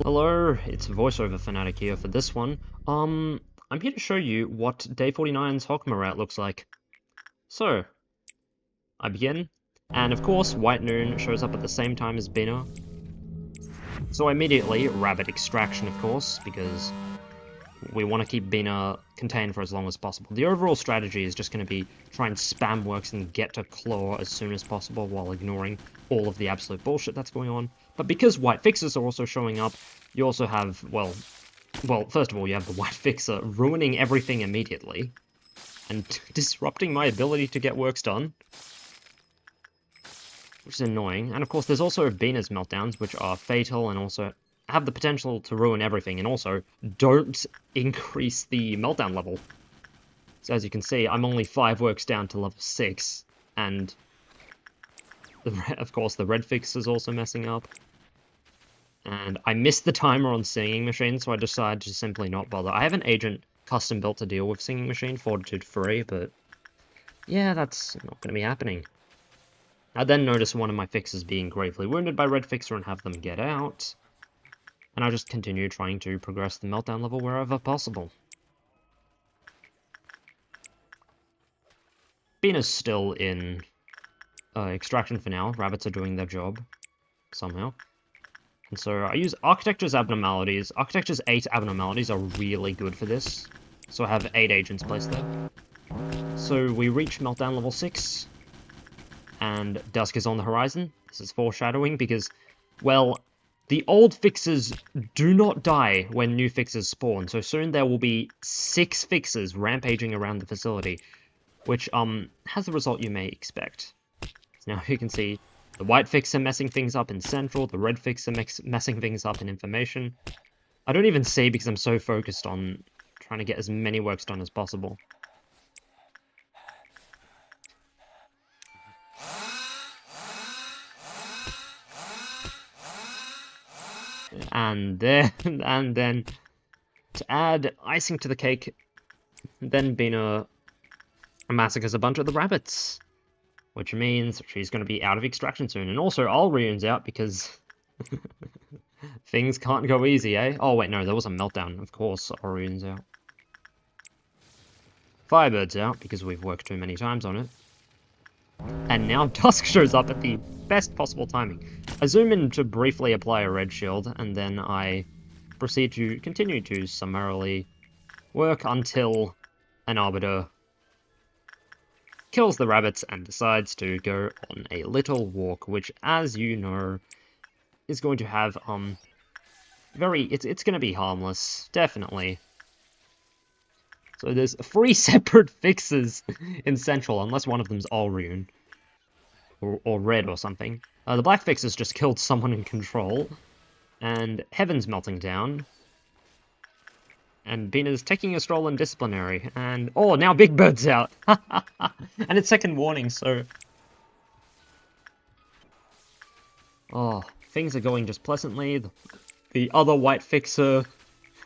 Hello, it's VoiceOver Fanatic here for this one. I'm here to show you what Day 49's Hogma route looks like. So, I begin, and of course, White Noon shows up at the same time as Bina. So immediately, Rabbit Extraction, of course, because we want to keep Bina contained for as long as possible. The overall strategy is just going to be try and spam works and get to Claw as soon as possible while ignoring all of the absolute bullshit that's going on. But because White Fixers are also showing up, you also have, well, first of all, you have the White Fixer ruining everything immediately and disrupting my ability to get works done, which is annoying. And of course, there's also Bina's meltdowns, which are fatal and also have the potential to ruin everything, and also don't increase the meltdown level. So as you can see, I'm only 5 works down to level 6, and of course the red fix is also messing up. And I missed the timer on Singing Machine, so I decided to simply not bother. I have an agent custom built to deal with Singing Machine, Fortitude 3, but yeah, that's not going to be happening. I then noticed one of my fixers being gravely wounded by Red Fixer and have them get out. And I just continue trying to progress the meltdown level wherever possible. Bina's still in extraction for now. Rabbits are doing their job, somehow. And so I use Architecture's Abnormalities. Architecture's 8 Abnormalities are really good for this. So I have 8 agents placed there. So we reach meltdown level 6. And dusk is on the horizon. This is foreshadowing because, well, the old fixers do not die when new fixers spawn, so soon there will be 6 fixers rampaging around the facility, which has the result you may expect. So now you can see the white fixer messing things up in Central, the red fixer messing things up in Information. I don't even see because I'm so focused on trying to get as many works done as possible. And then, to add icing to the cake, then Bina massacres a bunch of the rabbits, which means she's going to be out of extraction soon. And also, Alrion's out because things can't go easy, eh? Oh wait, no, there was a meltdown. Of course, Alrion's out. Firebird's out because we've worked too many times on it. And now Dusk shows up at the best possible timing. I zoom in to briefly apply a red shield, and then I proceed to continue to summarily work until an Arbiter kills the rabbits and decides to go on a little walk, which, as you know, is going to have, it's going to be harmless, definitely. So there's 3 separate fixes in Central, unless one of them's Alrune. Or red or something. The black fixers just killed someone in Control. And Heaven's melting down. And Bina's taking a stroll in Disciplinary. And, oh, now Big Bird's out! And it's second warning, so... Oh, things are going just pleasantly. The other white fixer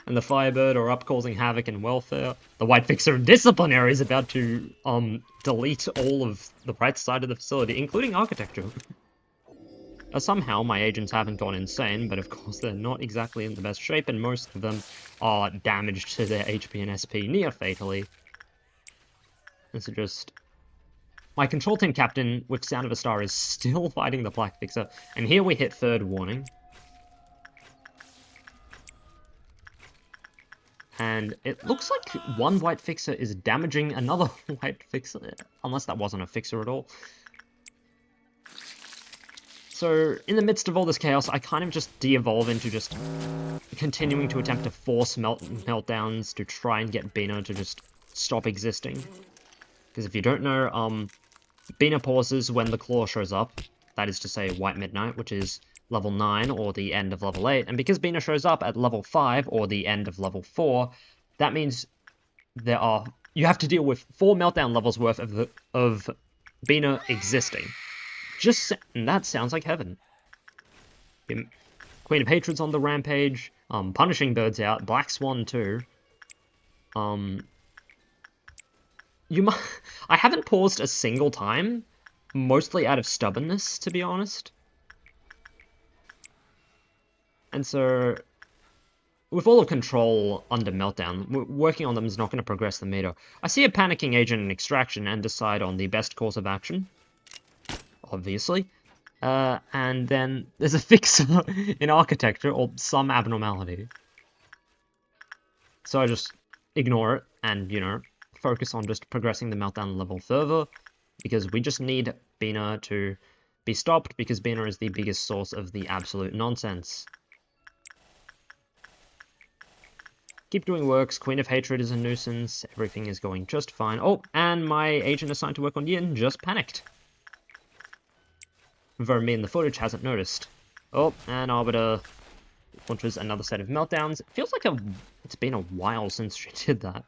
and the Firebird are up causing havoc and welfare. The White Fixer and Disciplinary is about to, delete all of the right side of the facility, including Architecture. Somehow, my agents haven't gone insane, but of course they're not exactly in the best shape, and most of them are damaged to their HP and SP near fatally. This is just... My Control Team Captain, with Sound of a Star, is still fighting the Black Fixer, and here we hit third warning. And it looks like one white fixer is damaging another white fixer, unless that wasn't a fixer at all. So, in the midst of all this chaos, I kind of just de-evolve into just continuing to attempt to force meltdowns to try and get Bina to just stop existing. Because if you don't know, Bina pauses when the Claw shows up, that is to say White Midnight, which is level 9 or the end of level 8, and because Bina shows up at level 5 or the end of level 4, that means you have to deal with 4 meltdown levels worth of Bina existing. And that sounds like heaven. Queen of Hatred's on the rampage, Punishing Bird's out, Black Swan too. I haven't paused a single time, mostly out of stubbornness, to be honest. And so with all of control under Meltdown, working on them is not going to progress the meter. I see a panicking agent in Extraction and decide on the best course of action, obviously. And then there's a fixer in Architecture, or some abnormality. So I just ignore it and, you know, focus on just progressing the Meltdown level further, because we just need Bina to be stopped, because Bina is the biggest source of the absolute nonsense. Keep doing works, Queen of Hatred is a nuisance, everything is going just fine. Oh, and my agent assigned to work on Yin just panicked. Though me in the footage hasn't noticed. Oh, and Arbiter launches another set of meltdowns. It feels like it's been a while since she did that.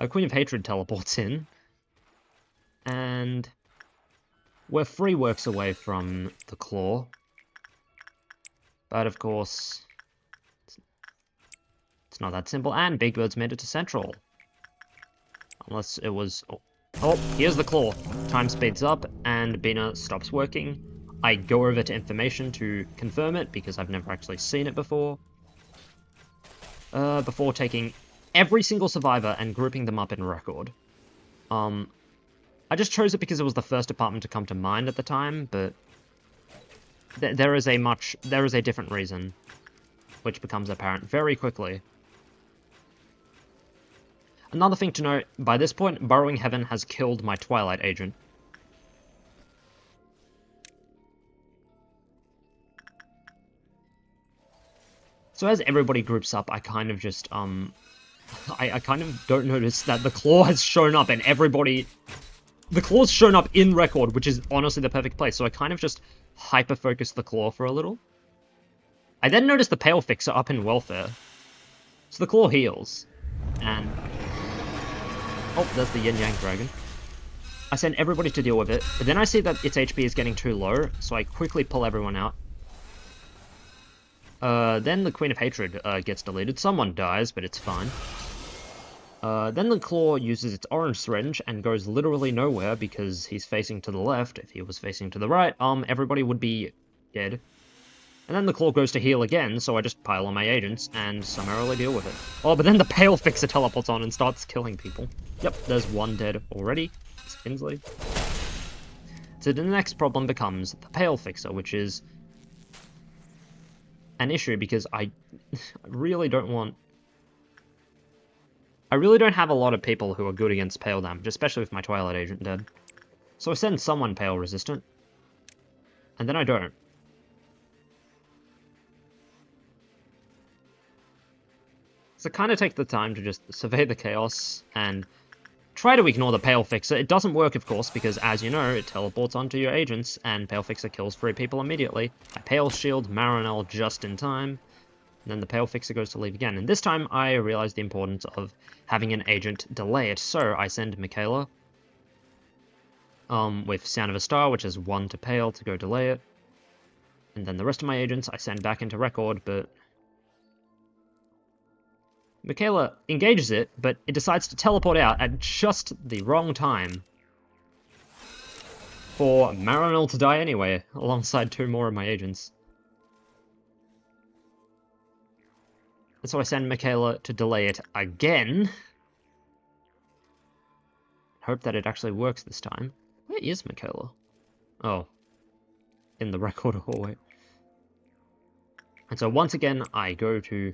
Queen of Hatred teleports in. And we're 3 works away from the Claw. But of course, it's not that simple. And Big Bird's made it to Central. Unless it was... Oh, here's the Claw. Time speeds up, and Bina stops working. I go over to information to confirm it, because I've never actually seen it before. Before taking every single survivor and grouping them up in record. I just chose it because it was the first department to come to mind at the time, but there is a different reason, which becomes apparent very quickly. Another thing to note, by this point, Burrowing Heaven has killed my Twilight agent. So as everybody groups up, I kind of just, I kind of don't notice that the Claw has shown up and everybody... The Claw's shown up in record, which is honestly the perfect place, so I kind of just hyper-focus the Claw for a little. I then notice the Pale Fixer up in Welfare. So the Claw heals. And... Oh, there's the Yin Yang Dragon. I send everybody to deal with it, but then I see that its HP is getting too low, so I quickly pull everyone out. Then the Queen of Hatred gets deleted. Someone dies, but it's fine. Then the Claw uses its orange syringe and goes literally nowhere because he's facing to the left. If he was facing to the right, everybody would be dead. And then the Claw goes to heal again, so I just pile on my agents and summarily deal with it. Oh, but then the Pale Fixer teleports on and starts killing people. Yep, there's one dead already. It's Kinsley. So the next problem becomes the Pale Fixer, which is an issue because I really don't have a lot of people who are good against Pale damage, especially with my Twilight agent dead. So I send someone Pale resistant, and then I don't. So kind of take the time to just survey the chaos and try to ignore the Pale Fixer. It doesn't work, of course, because as you know, it teleports onto your agents, and Pale Fixer kills 3 people immediately. I Pale Shield Marinel just in time, and then the Pale Fixer goes to leave again. And this time, I realize the importance of having an agent delay it, so I send Michaela with Sound of a Star, which is 1 to Pale to go delay it. And then the rest of my agents I send back into record, but Michaela engages it, but it decides to teleport out at just the wrong time for Marinel to die anyway, alongside 2 more of my agents. And so I send Michaela to delay it again. Hope that it actually works this time. Where is Michaela? Oh. In the record hallway. And so once again, I go to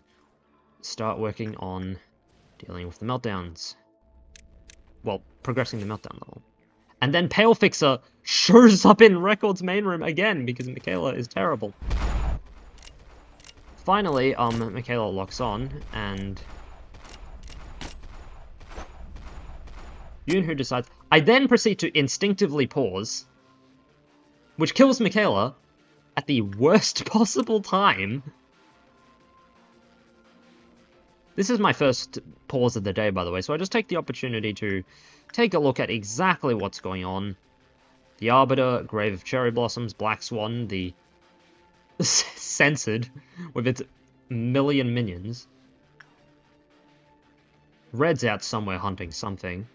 start working on dealing with the meltdowns. Well, progressing the meltdown level. And then Pale Fixer shows up in Record's main room again, because Michaela is terrible. Finally, Michaela locks on, and Yoonhoo decides... I then proceed to instinctively pause, which kills Michaela at the worst possible time. This is my first pause of the day, by the way, so I just take the opportunity to take a look at exactly what's going on. The Arbiter, Grave of Cherry Blossoms, Black Swan, the censored with its million minions. Red's out somewhere hunting something.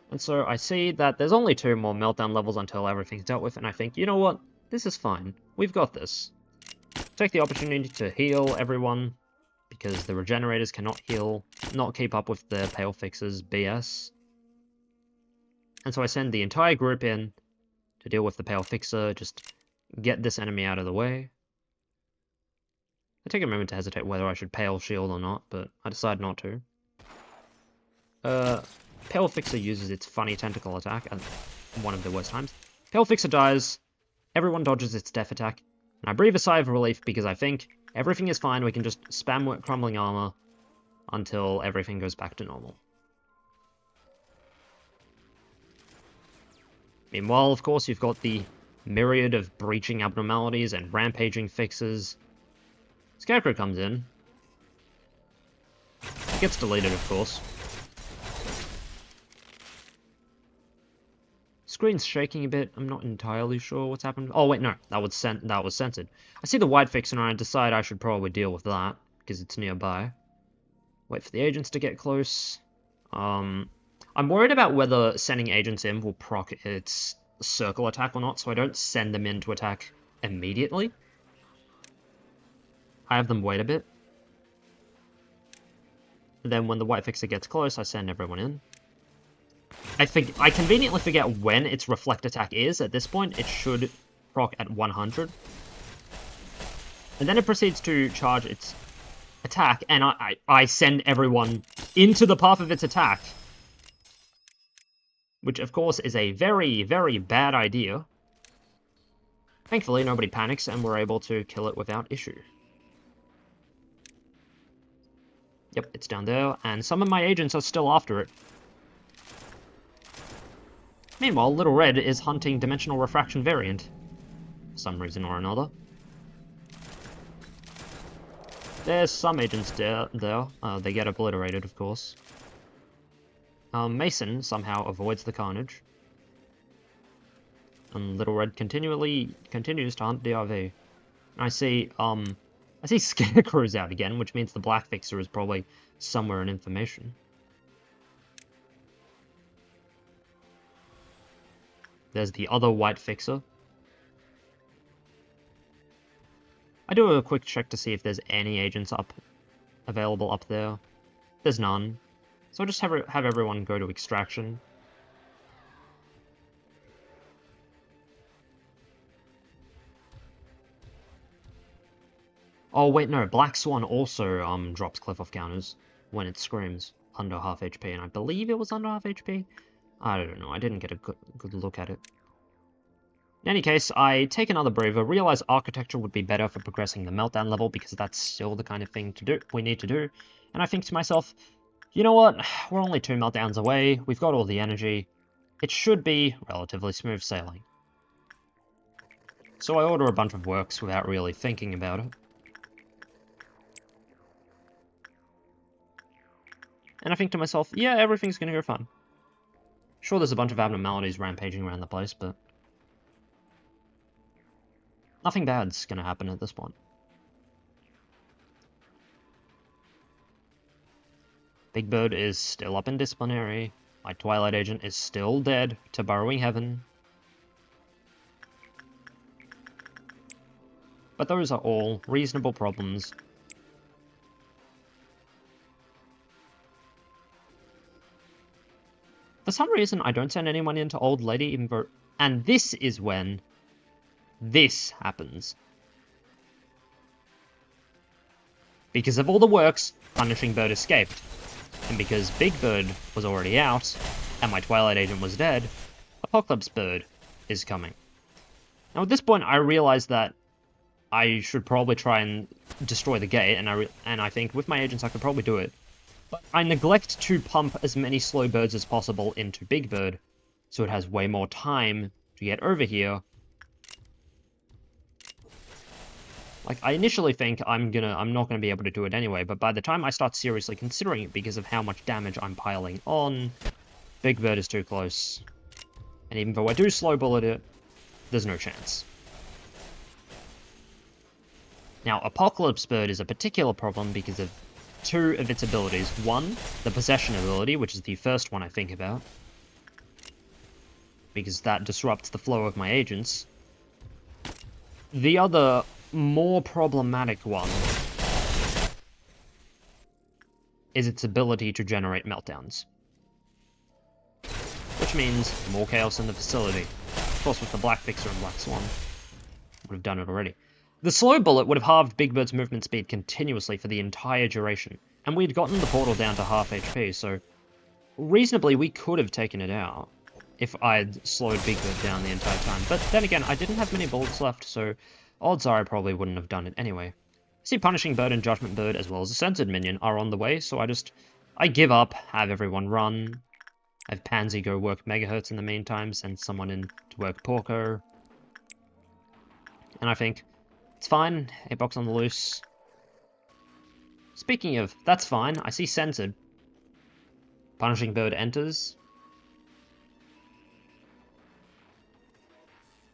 And so I see that there's only 2 more meltdown levels until everything's dealt with, and I think, you know what? This is fine. We've got this. Take take the opportunity to heal everyone, because the regenerators cannot not keep up with the Pale Fixer's BS. And so I send the entire group in to deal with the Pale Fixer, just get this enemy out of the way. I take a moment to hesitate whether I should Pale Shield or not, but I decide not to. Pale Fixer uses its funny tentacle attack at one of the worst times. Pale Fixer dies, everyone dodges its death attack, and I breathe a sigh of relief because I think everything is fine, we can just spam Crumbling Armor until everything goes back to normal. Meanwhile, of course, you've got the myriad of breaching abnormalities and rampaging fixes. Scarecrow comes in. It gets deleted, of course. Screen's shaking a bit. I'm not entirely sure what's happened. Oh wait, no, that was censored. I see the white fixer and I decide I should probably deal with that because it's nearby. Wait for the agents to get close. I'm worried about whether sending agents in will proc its circle attack or not, so I don't send them in to attack immediately. I have them wait a bit. And then when the white fixer gets close, I send everyone in. I conveniently forget when its reflect attack is. At this point, it should proc at 100. And then it proceeds to charge its attack, and I send everyone into the path of its attack. Which, of course, is a very, very bad idea. Thankfully, nobody panics, and we're able to kill it without issue. Yep, it's down there, and some of my agents are still after it. Meanwhile, Little Red is hunting Dimensional Refraction Variant, for some reason or another. There's some agents there. They get obliterated, of course. Mason somehow avoids the carnage. And Little Red continues to hunt DRV. I see Scarecrow's out again, which means the Black Fixer is probably somewhere in information. There's the other White Fixer. I do a quick check to see if there's any agents available up there. There's none. So I'll just have everyone go to extraction. Oh wait, no, Black Swan also drops cliff-off counters when it screams under half HP, and I believe it was under half HP? I don't know, I didn't get a good look at it. In any case, I take another breather, realize architecture would be better for progressing the meltdown level because that's still the kind of thing we need to do, and I think to myself, you know what, we're only 2 meltdowns away, we've got all the energy, it should be relatively smooth sailing. So I order a bunch of works without really thinking about it. And I think to myself, yeah, everything's gonna go fine. Sure, there's a bunch of abnormalities rampaging around the place, but nothing bad's gonna happen at this point. Big Bird is still up in disciplinary. My Twilight agent is still dead to Burrowing Heaven. But those are all reasonable problems. For some reason, I don't send anyone into Old Lady, even though... And this is when this happens. Because of all the works, Punishing Bird escaped. And because Big Bird was already out, and my Twilight agent was dead, Apocalypse Bird is coming. Now at this point, I realize that I should probably try and destroy the gate, and I think with my agents I could probably do it. But I neglect to pump as many slow birds as possible into Big Bird, so it has way more time to get over here. Like, I initially think I'm not gonna be able to do it anyway, but by the time I start seriously considering it because of how much damage I'm piling on, Big Bird is too close. And even though I do slow bullet it, there's no chance. Now, Apocalypse Bird is a particular problem because of 2 of its abilities. One, the Possession ability, which is the first one I think about, because that disrupts the flow of my agents. The other more problematic one is its ability to generate meltdowns. Which means more chaos in the facility. Of course, with the Black Fixer and Black Swan, would have done it already. The slow bullet would have halved Big Bird's movement speed continuously for the entire duration, and we'd gotten the portal down to half HP, so reasonably we could have taken it out if I'd slowed Big Bird down the entire time. But then again, I didn't have many bullets left, so odds are I probably wouldn't have done it anyway. I see Punishing Bird and Judgment Bird, as well as a Censored Minion, are on the way, so I give up, have everyone run, have Pansy go work Megahertz in the meantime, send someone in to work Porco. And I think, it's fine, 8-box on the loose. Speaking of, that's fine, I see Censored. Punishing Bird enters.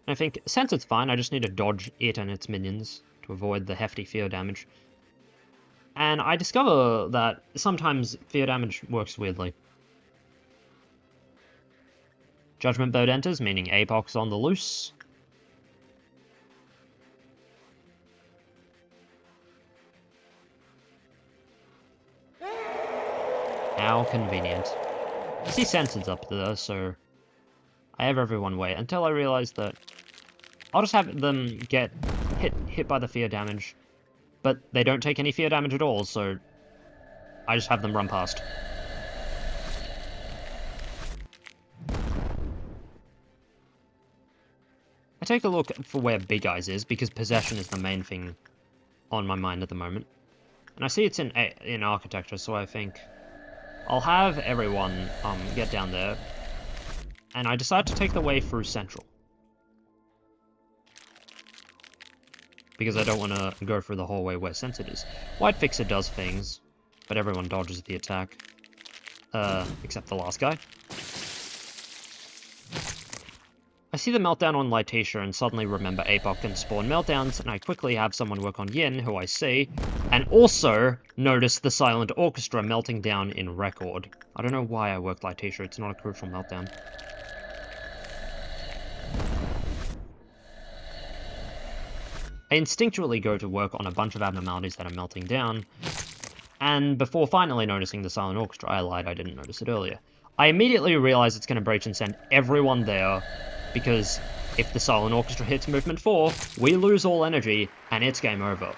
I think Censored's fine, I just need to dodge it and its minions to avoid the hefty fear damage. And I discover that sometimes fear damage works weirdly. Judgment Bird enters, meaning Apox on the loose. How convenient. I see Censored's up there, so I have everyone wait until I realize that I'll just have them get hit by the fear damage, but they don't take any fear damage at all, so I just have them run past. I take a look for where Big Eyes is, because possession is the main thing on my mind at the moment. And I see it's in Architecture, so I think I'll have everyone get down there. And I decide to take the way through Central. Because I don't want to go through the hallway where Censored is. White Fixer does things, but everyone dodges the attack. Except the last guy. I see the meltdown on Lytacia and suddenly remember Apoc can spawn meltdowns, and I quickly have someone work on Yin, who I see, and also notice the Silent Orchestra melting down in record. I don't know why I worked Lytacia, it's not a crucial meltdown. I instinctually go to work on a bunch of abnormalities that are melting down, and before finally noticing the Silent Orchestra, I lied, I didn't notice it earlier. I immediately realize it's going to breach and send everyone there, because if the Silent Orchestra hits movement 4, we lose all energy, and it's game over.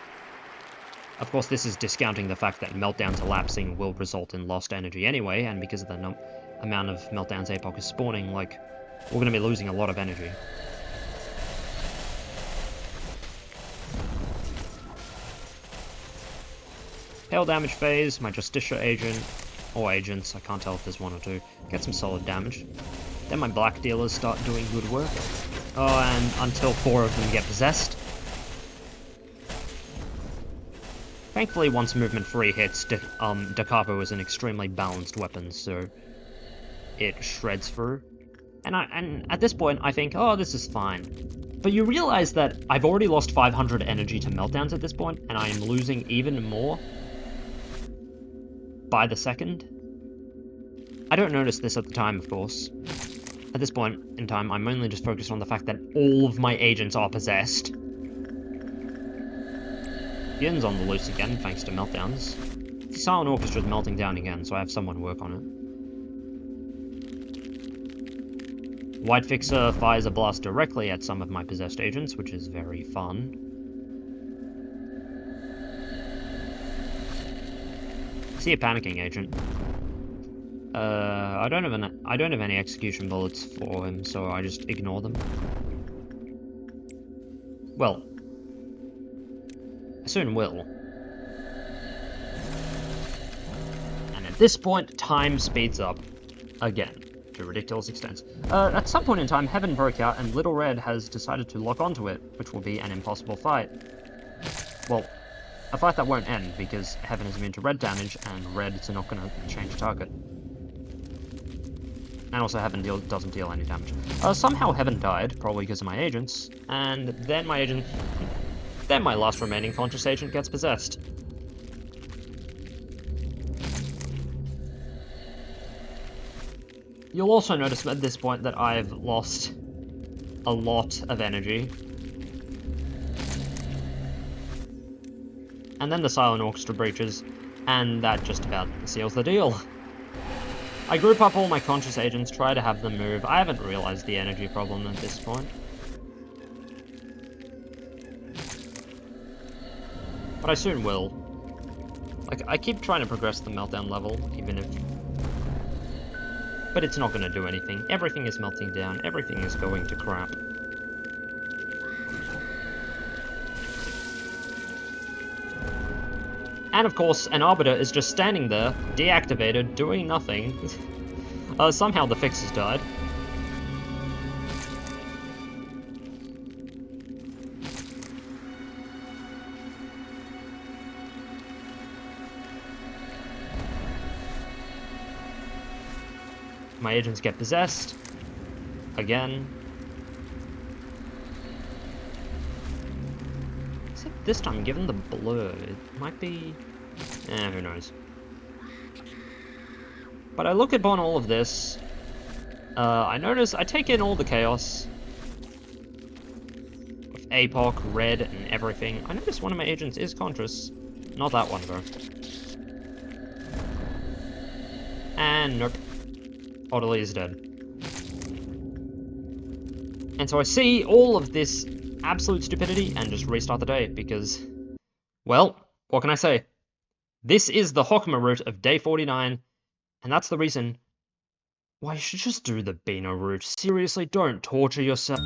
Of course, this is discounting the fact that meltdowns elapsing will result in lost energy anyway, and because of the amount of meltdowns Apoc is spawning, like, we're going to be losing a lot of energy. Hail damage phase, my Justicia agent, or agents, I can't tell if there's one or two, get some solid damage. Then my black dealers start doing good work. Oh, and until 4 of them get possessed. Thankfully, once movement 3 hits, Da Capo is an extremely balanced weapon, so it shreds through. And at this point, I think, oh, this is fine. But you realize that I've already lost 500 energy to meltdowns at this point, and I am losing even more by the second. I don't notice this at the time, of course. At this point in time, I'm only just focused on the fact that all of my agents are possessed. Yin's on the loose again, thanks to meltdowns. The Silent Orchestra is melting down again, so I have someone work on it. White Fixer fires a blast directly at some of my possessed agents, which is very fun. See a panicking agent. I don't have any execution bullets for him, so I just ignore them. Well, I soon will. And at this point, time speeds up again to ridiculous extents. At some point in time, Heaven broke out, and Little Red has decided to lock onto it, which will be an impossible fight. Well, a fight that won't end, because Heaven is immune to red damage, and Red's not going to change target. And also Heaven doesn't deal any damage. Somehow Heaven died, probably because of my agents, and then my last remaining conscious agent gets possessed. You'll also notice at this point that I've lost a lot of energy. and then the Silent Orchestra breaches, and that just about seals the deal. I group up all my conscious agents, try to have them move. I haven't realized the energy problem at this point. But I soon will. Like, I keep trying to progress the meltdown level, even if... But it's not going to do anything. Everything is melting down. Everything is going to crap. And of course, an Arbiter is just standing there, deactivated, doing nothing. Somehow the fix has died. My agents get possessed. Again. Except this time, given the blur, it might be... who knows. But I look upon all of this. I notice, I take in all the chaos. With APOC, red, and everything. I notice one of my agents is conscious. Not that one, though. And nope. Oddly is dead. And so I see all of this absolute stupidity and just restart the day because, well, what can I say? This is the Hockma route of day 49, and that's the reason why you should just do the Beano route. Seriously, don't torture yourself.